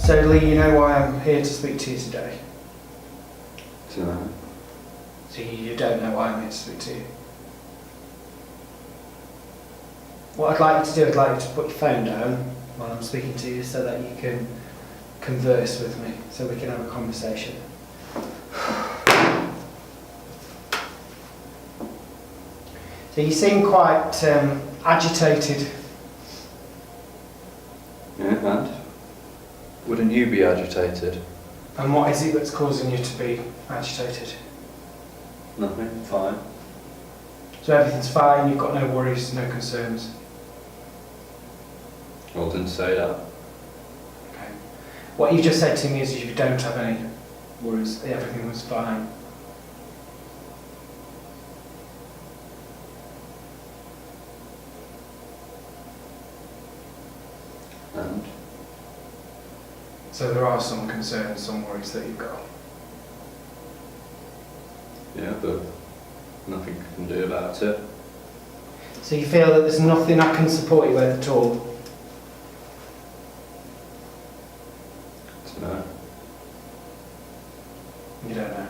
So Lee, you know why I'm here to speak to you today? No. So you don't know why I'm here to speak to you? What I'd like you to do, I'd like you to put your phone down while I'm speaking to you so that you can converse with me, so we can have a conversation. So you seem quite agitated. Yeah, and? Wouldn't you be agitated? And what is it that's causing you to be agitated? Nothing, fine. So everything's fine, you've got no worries, no concerns? Well, didn't say that. Okay. What you just said to me is you don't have any worries, everything was fine. And? So there are some concerns, some worries that you've got. Yeah, but nothing I can do about it. So you feel that there's nothing I can support you with at all? No. You don't know.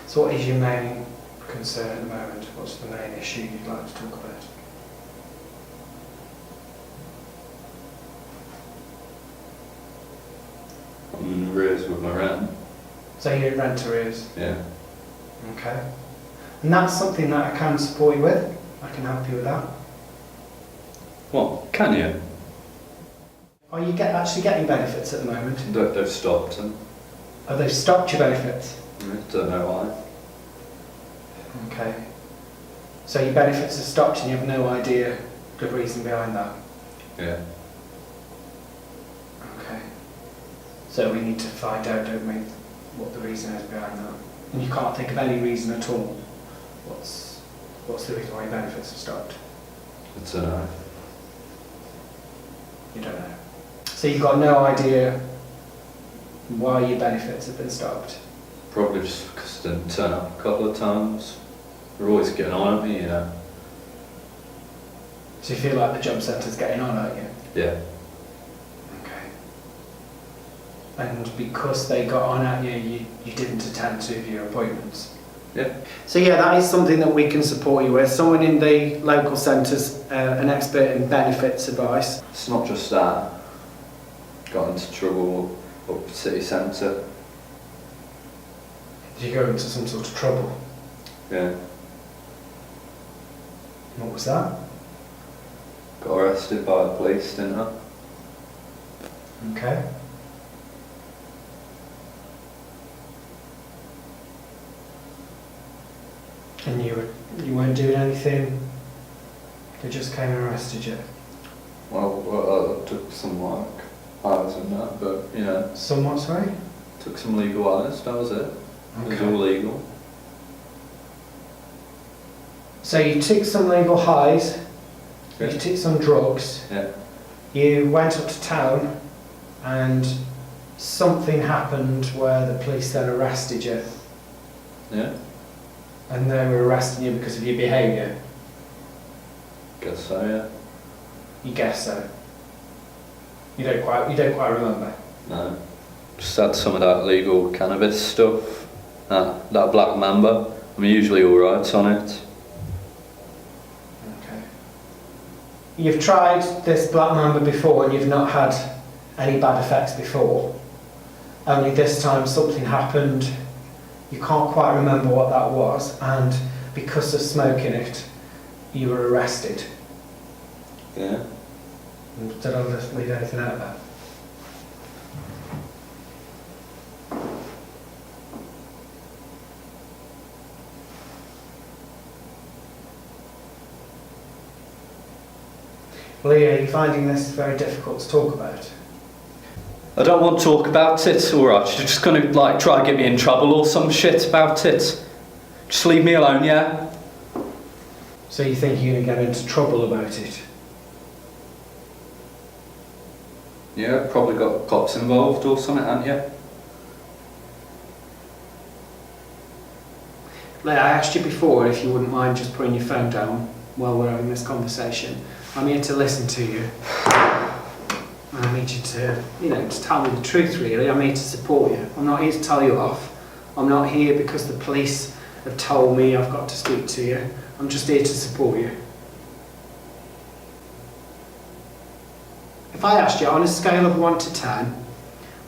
So what is your main concern at the moment? What's the main issue you'd like to talk about? I'm in arrears with my rent. So you're in rent arrears? Yeah. Okay. And that's something that I can support you with. I can help you with that. What? Can you? Are you actually getting benefits at the moment? They've stopped them. Oh, they've stopped your benefits? I don't know why. Okay. So your benefits have stopped and you have no idea the reason behind that? Yeah. Okay. So we need to find out, don't we, what the reason is behind that? And you can't think of any reason at all? What's the reason why your benefits have stopped? I don't know. You don't know. So you've got no idea why your benefits have been stopped? Probably just because I didn't turn up a couple of times. They're always getting on at me, you know. So you feel like the job centre's getting on at you? Yeah. Okay. And because they got on at you, you didn't attend to your appointments? Yeah. So yeah, that is something that we can support you with. Someone in the local centre's an expert in benefits advice. It's not just that. Got into trouble up at city centre. Did you go into some sort of trouble? Yeah. What was that? Got arrested by the police, didn't I? Okay. And you weren't doing anything? They just came and arrested you? Well, I took some like hours and that, but you know. Somewhat, sorry? Took some legal hours, that was it. It was Okay. all legal. So you took some legal highs, Yeah. you took some drugs, Yeah. you went up to town and something happened where the police then arrested you. Yeah. And they were arresting you because of your behaviour? Guess so, yeah. You guess so? You don't quite remember? No. Just had some of that legal cannabis stuff. That black mamba. I'm usually alright on it. Okay. You've tried this black mamba before and you've not had any bad effects before. Only this time something happened, you can't quite remember what that was, and because of smoking it, you were arrested. Yeah. Did I leave anything out of that? Lee, are you finding this very difficult to talk about? I don't want to talk about it, alright. You're just gonna like try to get me in trouble or some shit about it. Just leave me alone, yeah? So you think you're going to get into trouble about it? Yeah, probably got cops involved or something, haven't you? Lee, I asked you before if you wouldn't mind just putting your phone down while we're having this conversation. I'm here to listen to you. And I need you to, to tell me the truth really. I'm here to support you. I'm not here to tell you off. I'm not here because the police have told me I've got to speak to you. I'm just here to support you. If I asked you on a scale of 1 to 10,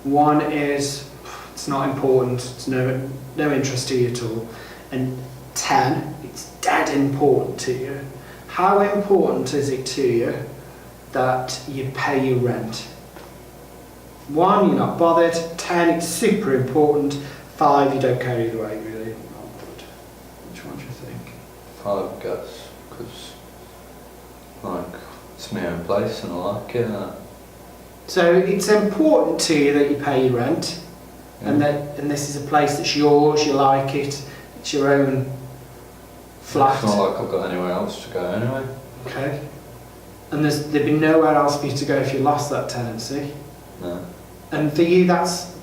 1 is it's not important, it's no interest to you at all, and 10, it's dead important to you. How important is it to you that you pay your rent? 1, you're not bothered. 10, it's super important. 5, you don't care either way, really. Not bothered. Which one do you think? 5, I guess, because it's my own place and I like it. So it's important to you that you pay your rent, and this is a place that's yours. You like it. It's your own flat. It's not like I've got anywhere else to go anyway. Okay. And there'd be nowhere else for you to go if you lost that tenancy. No. And for you,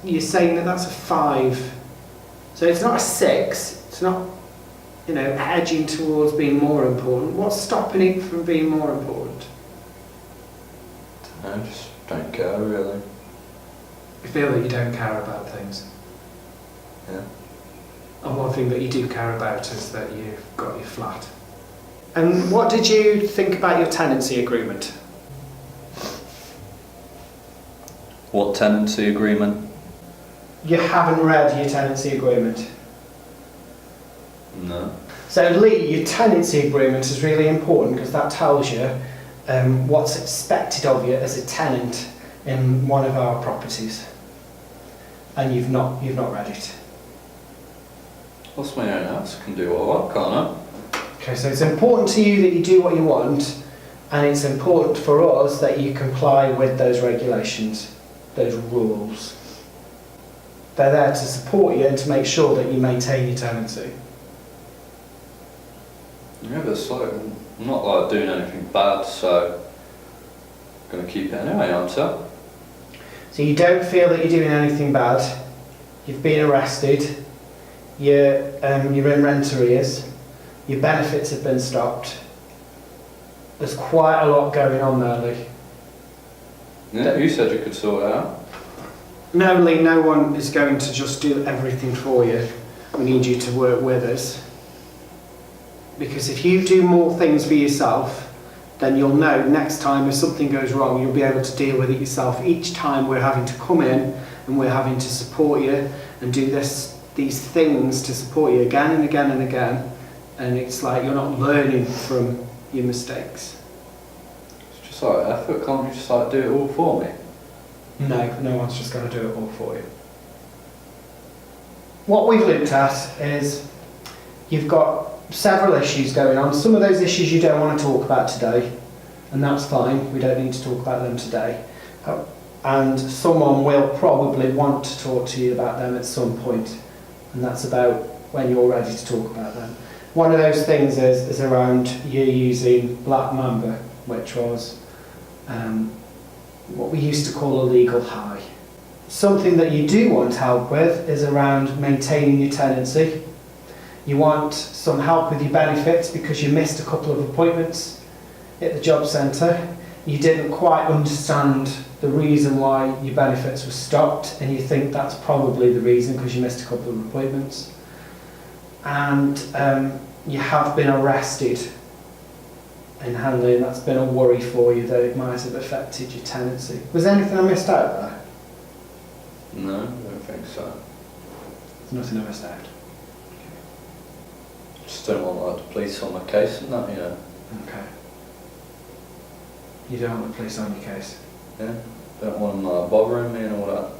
you're saying that's a 5. So it's not a 6. It's not, edging towards being more important. What's stopping it from being more important? I just don't care really. You feel that you don't care about things. Yeah. And one thing that you do care about is that you've got your flat. And what did you think about your tenancy agreement? What tenancy agreement? You haven't read your tenancy agreement. No. So Lee, your tenancy agreement is really important because that tells you what's expected of you as a tenant in one of our properties. And you've not read it. What's my own house? I can do what I want, can't I? Okay, so it's important to you that you do what you want, and it's important for us that you comply with those regulations, those rules. They're there to support you and to make sure that you maintain your tenancy. Yeah, but it's like, I'm not doing anything bad, so I'm going to keep it anyway, aren't I? So you don't feel that you're doing anything bad. You've been arrested. You're in rent arrears. Your benefits have been stopped. There's quite a lot going on there, Lee. Yeah, you said you could sort it out. No, Lee, no one is going to just do everything for you. We need you to work with us. Because if you do more things for yourself, then you'll know next time if something goes wrong, you'll be able to deal with it yourself. Each time we're having to come in and we're having to support you and do these things to support you again and again and again. And it's like you're not learning from your mistakes. It's just like effort, can't you just do it all for me? No one's just going to do it all for you. What we've looked at is you've got several issues going on. Some of those issues you don't want to talk about today, and that's fine. We don't need to talk about them today. And someone will probably want to talk to you about them at some point, and that's about when you're ready to talk about them. One of those things is around you using Black Mamba, which was what we used to call a legal high. Something that you do want help with is around maintaining your tenancy. You want some help with your benefits because you missed a couple of appointments at the job centre. You didn't quite understand the reason why your benefits were stopped, and you think that's probably the reason because you missed a couple of appointments. And you have been arrested in Hanley, and that's been a worry for you that it might have affected your tenancy. Was there anything I missed out there? No, I don't think so. There's nothing I missed out. Just don't want the police on my case and that, Okay. You don't want the police on your case? Yeah, don't want them bothering me and all that.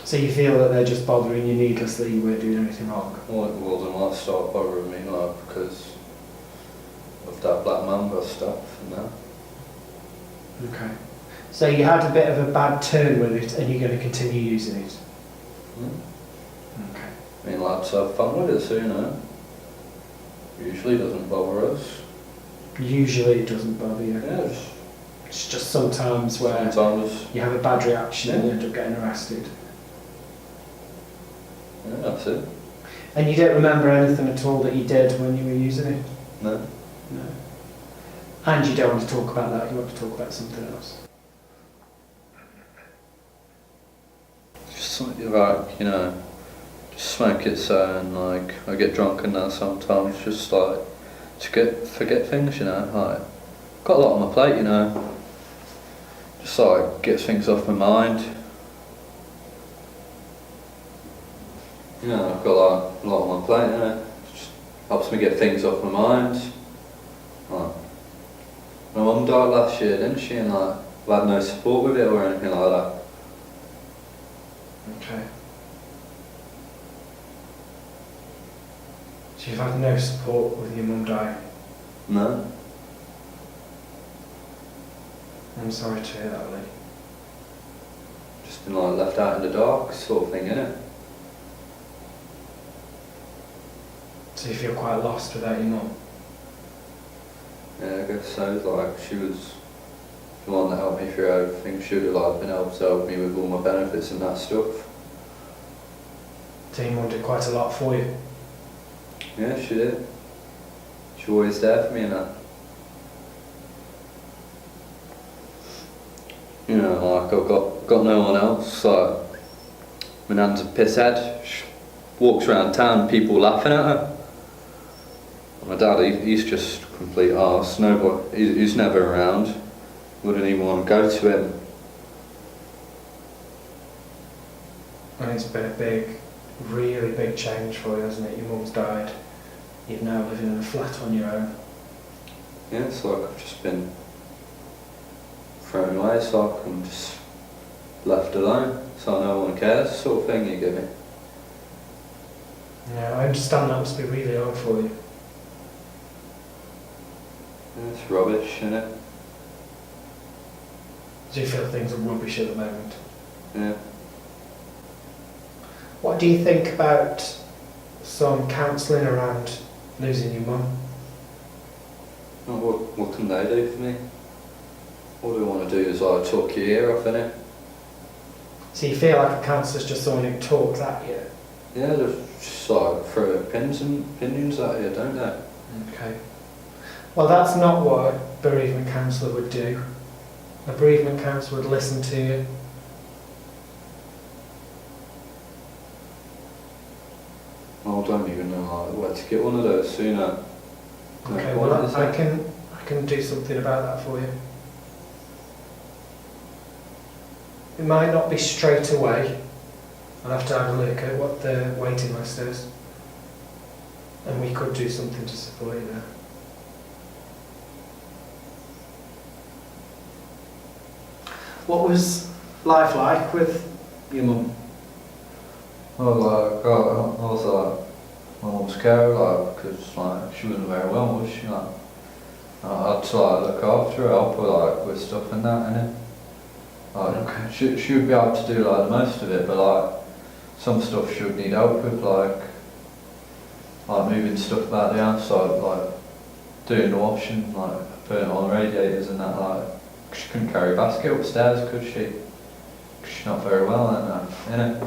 So you feel that they're just bothering you needlessly, you weren't doing anything wrong? Well, it wasn't start bothering me because of that Black Mamba stuff and that. Okay. So you had a bit of a bad turn with it and you're going to continue using it? Okay. I mean, lads have fun with it, so usually doesn't bother us. Usually it doesn't bother you? Yeah, it's just sometimes where you have a bad reaction and you end up getting arrested. Yeah, that's it. And you don't remember anything at all that you did when you were using it? No. No. And you don't want to talk about that, you want to talk about something else. Just something like, you know, just smoke it so, and like I get drunk and that sometimes, just like to forget things, you know, like got a lot on my plate, you know. Just like gets things off my mind. You know, I've got like a lot on my plate, you know. Just helps me get things off my mind. Like, my mum died last year, didn't she? And like I've had no support with it or anything like that. Okay. So you've had no support with your mum dying? No. I'm sorry to hear that, Lee. Just been like left out in the dark sort of thing, innit? So you feel quite lost without your mum? Yeah, I guess so. Like she was the one that helped me through everything. She would have like been able to help me with all my benefits and that stuff. So your mum did quite a lot for you? Yeah, she did. She was always there for me and that. You know, like I've got no one else. Like my nan's a pisshead. She walks around town, people laughing at her. My dad, he's just a complete arse. Nobody, he's never around. Wouldn't even want to go to him. And it's been a big, really big change for you, hasn't it? Your mum's died. You're now living in a flat on your own. Yeah, it's like I've just been thrown away. It's like I'm just left alone. So no one cares, sort of thing you get me. Yeah, I understand that must be really hard for you. Yeah, it's rubbish, isn't it? Do you feel things are rubbish at the moment? Yeah. What do you think about some counselling around losing your mum? Well, what can they do for me? All they want to do is like talk your ear off, innit? So you feel like a counsellor's just someone who talks at you? Yeah, they just like throw opinions at you, don't they? Okay. Well, that's not what a bereavement counsellor would do. A bereavement counsellor would listen to you. I don't even know like where to get one of those sooner. Okay, No, well what is I it? can do something about that for you. It might not be straight away. I'll have to have a look at what the waiting list is. And we could do something to support you there. What was life like with your mum? Like, I was like, my mum's carer, like, because like, she wasn't very well, was she? Like, I had to like look after her, help her like with stuff and that, innit? Like, Okay. she would be able to do like the most of it, but like, some stuff she would need help with, like moving stuff about the house, like doing the washing, like putting on radiators and that, like, she couldn't carry a basket upstairs, could she? 'Cause she's not very well, innit?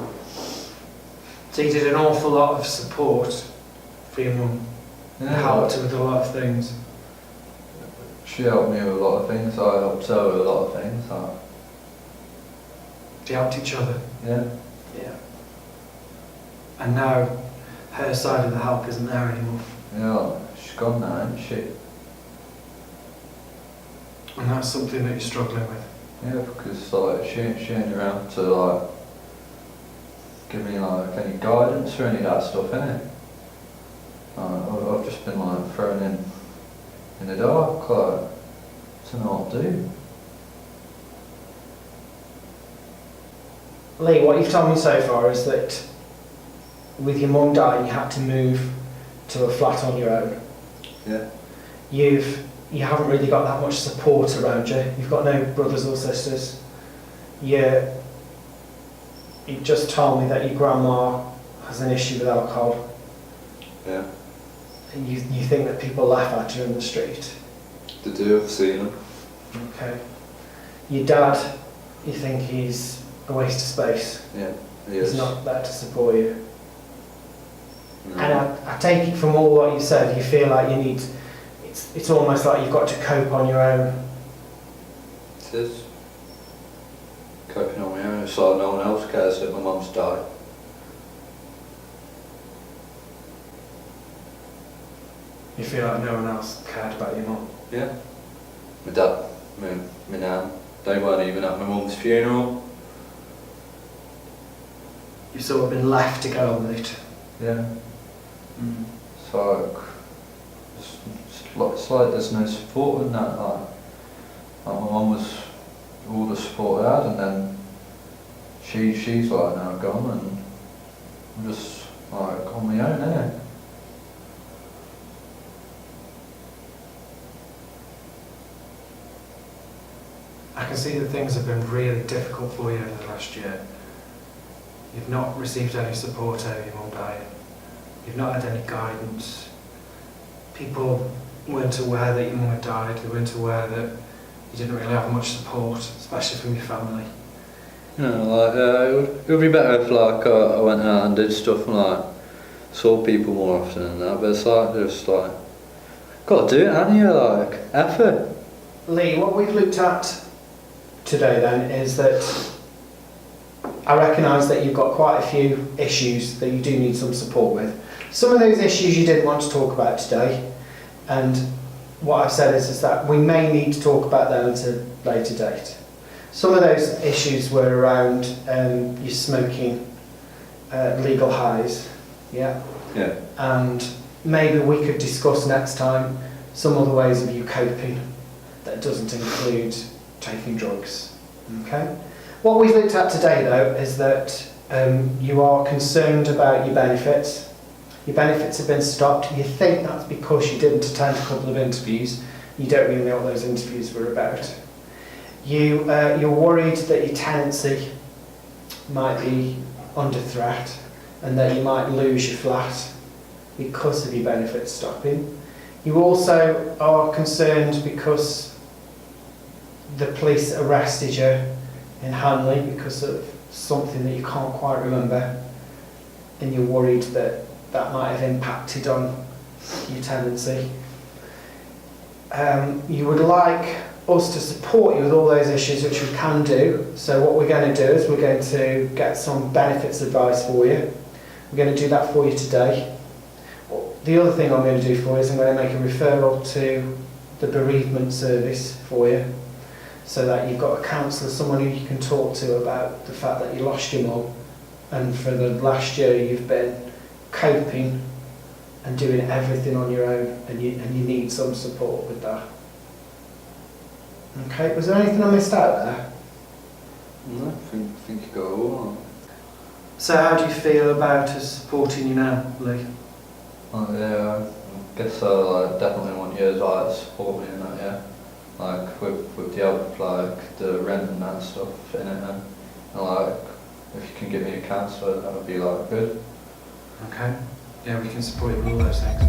So you did an awful lot of support for your mum. Yeah, Helped like, her with a lot of things. she helped me with a lot of things, I helped her with a lot of things, like, You helped each other. yeah. Yeah. And now her side of the help isn't there anymore. Yeah, like, she's gone now, isn't she? And that's something that you're struggling with. Yeah, because like she ain't around to like give me like any guidance or any of that stuff, innit? I've just been like thrown in the dark, like, to know what to do. Lee, what you've told me so far is that with your mum dying, you had to move to a flat on your own. Yeah. You haven't really got that much support around you. You've got no brothers or sisters. You just told me that your grandma has an issue with alcohol. Yeah. And you think that people laugh at you in the street. They do, I've seen them. Okay. Your dad, you think he's a waste of space. Yeah, he He's is. not there to support you. No. And I take it from all what you said, you feel like it's it's almost like you've got to cope on your own. It is. Coping on my own, it's like no one else cares that my mum's died. You feel like no one else cared about your mum. Yeah. My dad, my nan, they weren't even at my mum's funeral. You've sort of been left to go on with it. Yeah. Mm. So, it's like there's no support in that. Like my mum was all the support I had, and then she's like now gone, and I'm just like on my own, innit? I can see that things have been really difficult for you over the last year. You've not received any support over your mum dying. You've not had any guidance. People weren't aware that your mum had died. They weren't aware that you didn't really have much support, especially from your family. You know, like it would be better if like I went out and did stuff and like saw people more often than that. But it's like just like got to do it, haven't you? Like effort. Lee, what we've looked at today then is that I recognise that you've got quite a few issues that you do need some support with. Some of those issues you didn't want to talk about today, and what I've said is that we may need to talk about them at a later date. Some of those issues were around your smoking, legal highs, yeah? Yeah. And maybe we could discuss next time some other ways of you coping that doesn't include taking drugs, okay? What we've looked at today though is that you are concerned about your benefits. Your benefits have been stopped. You think that's because you didn't attend a couple of interviews. You don't really know what those interviews were about. You're worried that your tenancy might be under threat and that you might lose your flat because of your benefits stopping. You also are concerned because the police arrested you in Hanley because of something that you can't quite remember, and you're worried that that might have impacted on your tenancy. You would like us to support you with all those issues, which we can do. So what we're going to do is we're going to get some benefits advice for you. We're going to do that for you today. The other thing I'm going to do for you is I'm going to make a referral to the bereavement service for you, so that you've got a counsellor, someone who you can talk to about the fact that you lost your mum, and for the last year you've been coping and doing everything on your own, and you need some support with that. Okay, was there anything I missed out there? No, I think you got it all on. So how do you feel about us supporting you now, Lee? Yeah, I guess I like, definitely want you to support me in that, yeah. Like with the help of like the rent and that stuff in it, and like if you can give me a counsellor, that would be like good. Okay, yeah, we can support you with all those things.